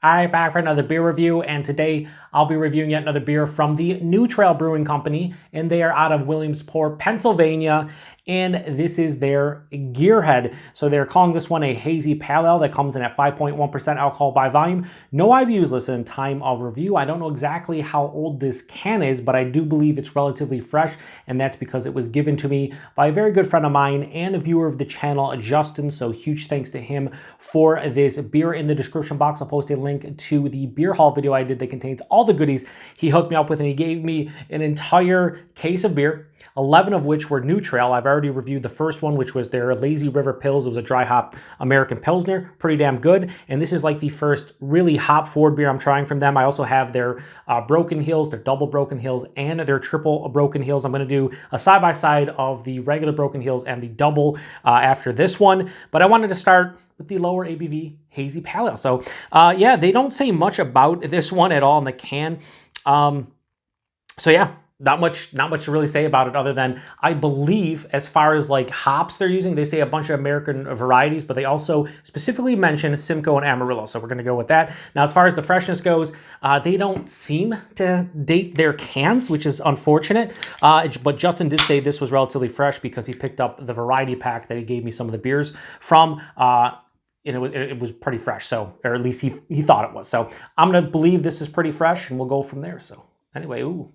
Alright, back for another beer review, and today I'll be reviewing yet another beer from the new Trail Brewing Company, and they are out of Williamsport, Pennsylvania, and this is their Gearhead. So they're calling this one a hazy pale ale that comes in at 5.1% alcohol by volume. No IBUs listed in time of review. I don't know exactly how old this can is, but I do believe it's relatively fresh, and that's because it was given to me by a very good friend of mine and a viewer of the channel, Justin, so huge thanks to him for this beer. In the description box, I'll post a link to the beer haul video I did that contains all the goodies he hooked me up with, and he gave me an entire case of beer, 11 of which were New Trail. I've already reviewed the first one, which was their Lazy River Pils. It was a dry hop American Pilsner, pretty damn good, and this is like the first really hop forward beer I'm trying from them. I also have their Broken Hills, their double Broken Hills, and their triple Broken Hills. I'm going to do a side-by-side of the regular Broken Hills and the double after this one, but I wanted to start with the lower ABV hazy pale ale. So yeah, they don't say much about this one at all in the can. So yeah, not much to really say about it other than I believe as far as like hops they're using, they say a bunch of American varieties, but they also specifically mention Simcoe and Amarillo. So we're going to go with that. Now, as far as the freshness goes, they don't seem to date their cans, which is unfortunate. But Justin did say this was relatively fresh because he picked up the variety pack that he gave me some of the beers from. And it was pretty fresh, so, or at least he thought it was. So I'm gonna believe this is pretty fresh, and we'll go from there. So anyway, ooh,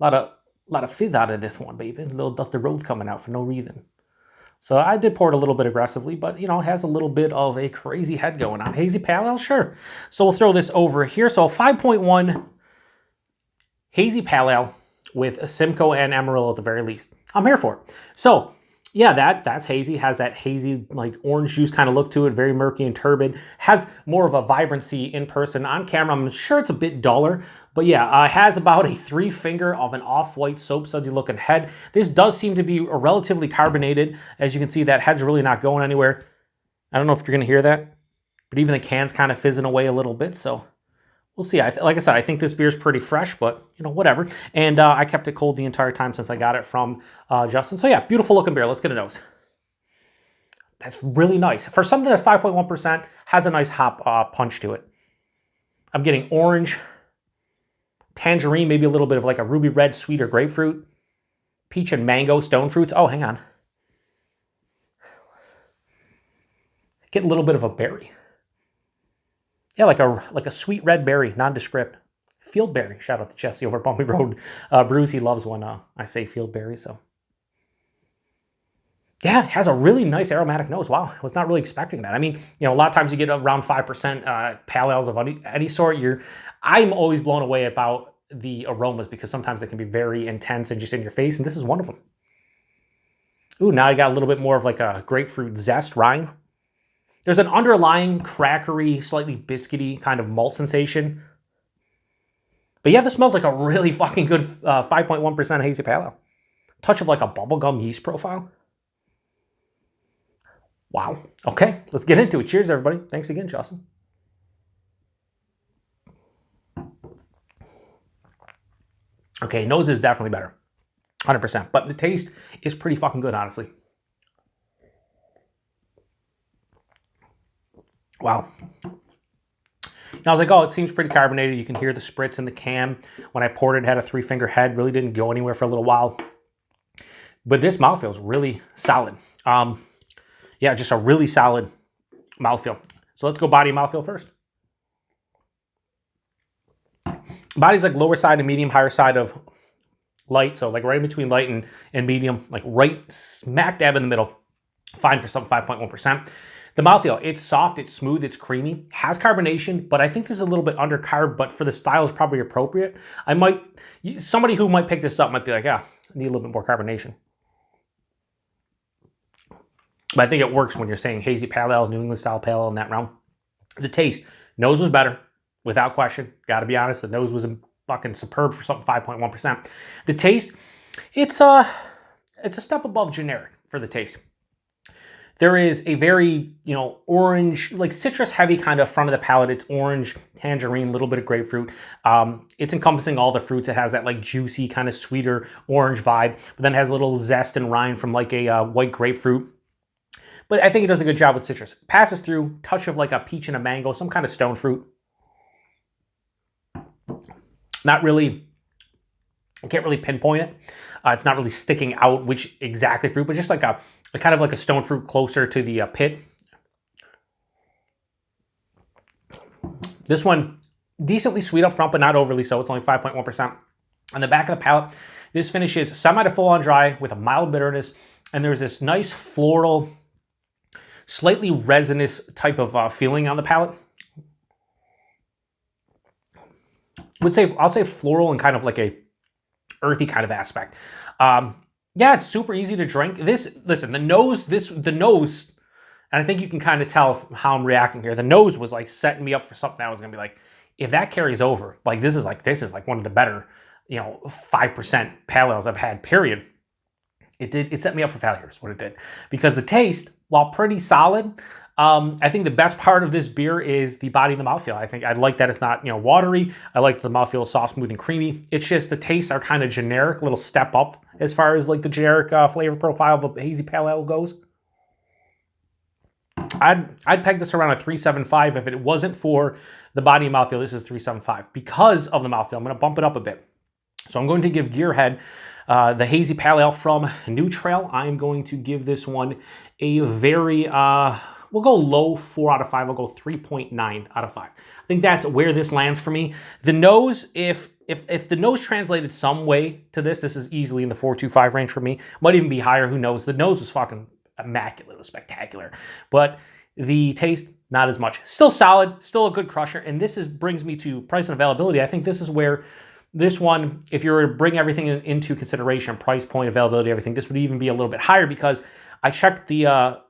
a lot of fizz out of this one, baby. A little Dusty Road coming out for no reason. So I did pour it a little bit aggressively, but you know, it has a little bit of a crazy head going on. Hazy pale ale, sure. So we'll throw this over here. So 5.1 hazy pale ale with Simcoe and Amarillo at the very least. I'm here for it. So yeah, that's hazy. Has that hazy, like orange juice kind of look to it, very murky and turbid. Has more of a vibrancy in person. On camera, I'm sure it's a bit duller, but yeah, it has about a 3 finger of an off-white soap sudsy looking head. This does seem to be relatively carbonated. As you can see, that head's really not going anywhere. I don't know if you're gonna hear that, but even the can's kind of fizzing away a little bit, so we'll see. Like I said, I think this beer's pretty fresh, but you know, whatever. And I kept it cold the entire time since I got it from Justin. So yeah, beautiful looking beer. Let's get a nose. That's really nice. For something that's 5.1%, has a nice hop punch to it. I'm getting orange, tangerine, maybe a little bit of like a ruby red, sweet or grapefruit, peach and mango, stone fruits. Oh, hang on. Get a little bit of a berry. Yeah, like a sweet red berry, nondescript. Field berry. Shout out to Jesse over at Bumpy Road Brews. He loves when I say field berry. So yeah, it has a really nice aromatic nose. Wow, I was not really expecting that. I mean, you know, a lot of times you get around 5% pale ales of any sort. I'm always blown away about the aromas because sometimes they can be very intense and just in your face, and this is one of them. Ooh, now you got a little bit more of like a grapefruit zest rind. There's an underlying crackery, slightly biscuity kind of malt sensation. But yeah, this smells like a really fucking good 5.1% hazy pale ale. Touch of like a bubblegum yeast profile. Wow. Okay, let's get into it. Cheers, everybody. Thanks again, Justin. Okay, nose is definitely better. 100%. But the taste is pretty fucking good, honestly. Wow. I was like, oh, it seems pretty carbonated. You can hear the spritz in the can. When I poured it had a 3 finger head. Really didn't go anywhere for a little while. But this mouthfeel is really solid. Yeah, just a really solid mouthfeel. So let's go body and mouthfeel first. Body's like lower side of medium, higher side of light. So like right in between light and medium. Like right smack dab in the middle. Fine for some 5.1%. The mouthfeel, it's soft, it's smooth, it's creamy, has carbonation, but I think this is a little bit undercarb, but for the style is probably appropriate. Somebody who might pick this up might be like, yeah, I need a little bit more carbonation. But I think it works when you're saying hazy pale ale, New England style pale ale in that realm. The taste, nose was better, without question. Gotta be honest, the nose was fucking superb for something 5.1%. The taste, it's a step above generic for the taste. There is a very, you know, orange, like citrus heavy kind of front of the palate. It's orange, tangerine, a little bit of grapefruit. It's encompassing all the fruits. It has that like juicy kind of sweeter orange vibe, but then it has a little zest and rind from like a white grapefruit. But I think it does a good job with citrus. Passes through, touch of like a peach and a mango, some kind of stone fruit. Not really, I can't really pinpoint it. It's not really sticking out which exactly fruit, but just like a kind of like a stone fruit closer to the pit. This one, decently sweet up front, but not overly so. It's only 5.1%. On the back of the palate, this finishes semi to full on dry with a mild bitterness, and there's this nice floral, slightly resinous type of feeling on the palate. I'll say floral and kind of like a earthy kind of aspect. Yeah, it's super easy to drink. Listen, the nose, and I think you can kind of tell how I'm reacting here. The nose was like setting me up for something that was gonna be like, if that carries over, like this is like one of the better, 5% pale ales I've had, period. It set me up for failure is what it did. Because the taste, while pretty solid, I think the best part of this beer is the body and the mouthfeel. I like that it's not, watery. I like the mouthfeel soft, smooth, and creamy. It's just the tastes are kind of generic, a little step up as far as like the generic flavor profile of a hazy pale ale goes. I'd peg this around a 3.75 if it wasn't for the body and mouthfeel. This is 3.75 because of the mouthfeel. I'm going to bump it up a bit. So I'm going to give Gearhead the Hazy Pale Ale from New Trail. I'm going to give this one a very, we'll go low 4 out of 5. We'll go 3.9 out of 5. I think that's where this lands for me. The nose, if the nose translated some way to this is easily in the 4.25 range for me. Might even be higher, who knows. The nose was fucking immaculate, it was spectacular. But the taste, not as much. Still solid, still a good crusher. And this brings me to price and availability. I think this is where this one, if you were to bring everything into consideration, price point, availability, everything, this would even be a little bit higher because I checked the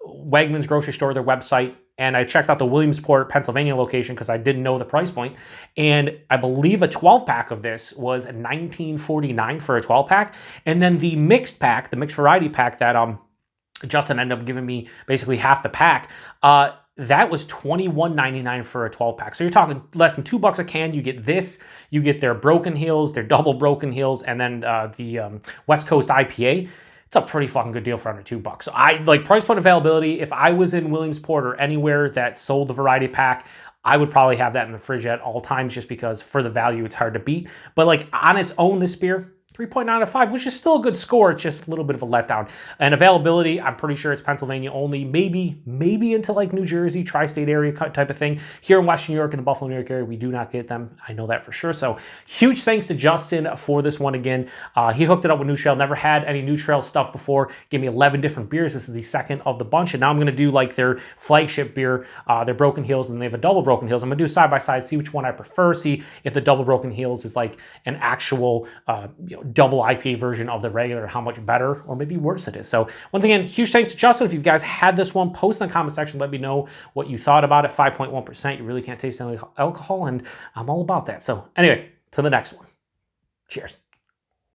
Wegmans grocery store, their website, and I checked out the Williamsport, Pennsylvania location because I didn't know the price point. And I believe a 12-pack of this was $19.49 for a 12-pack. And then the mixed pack, the mixed variety pack that Justin ended up giving me basically half the pack, that was $21.99 for a 12-pack. So you're talking less than $2 a can. You get this, you get their Broken Hills, their double Broken Hills, and then the West Coast IPA. It's a pretty fucking good deal for under $2. So I like price point availability. If I was in Williamsport or anywhere that sold the variety pack, I would probably have that in the fridge at all times just because for the value, it's hard to beat. But like on its own, this beer, 3.9 out of 5, which is still a good score. It's just a little bit of a letdown. And availability, I'm pretty sure it's Pennsylvania only, maybe into like New Jersey, tri-state area type of thing. Here in Western New York and the Buffalo, New York area, we do not get them. I know that for sure. So huge thanks to Justin for this one again. He hooked it up with New Trail. Never had any New Trail stuff before. Gave me 11 different beers. This is the second of the bunch. And now I'm going to do like their flagship beer, their Broken Hills, and they have a double Broken Hills. I'm going to do side by side, see which one I prefer, see if the double Broken Hills is like an actual double IPA version of the regular, how much better or maybe worse it is. So once again, huge thanks to Justin. If you guys had this one, post in the comment section, let me know what you thought about it. 5.1%, you really can't taste any alcohol, and I'm all about that. So anyway, to the next one. Cheers.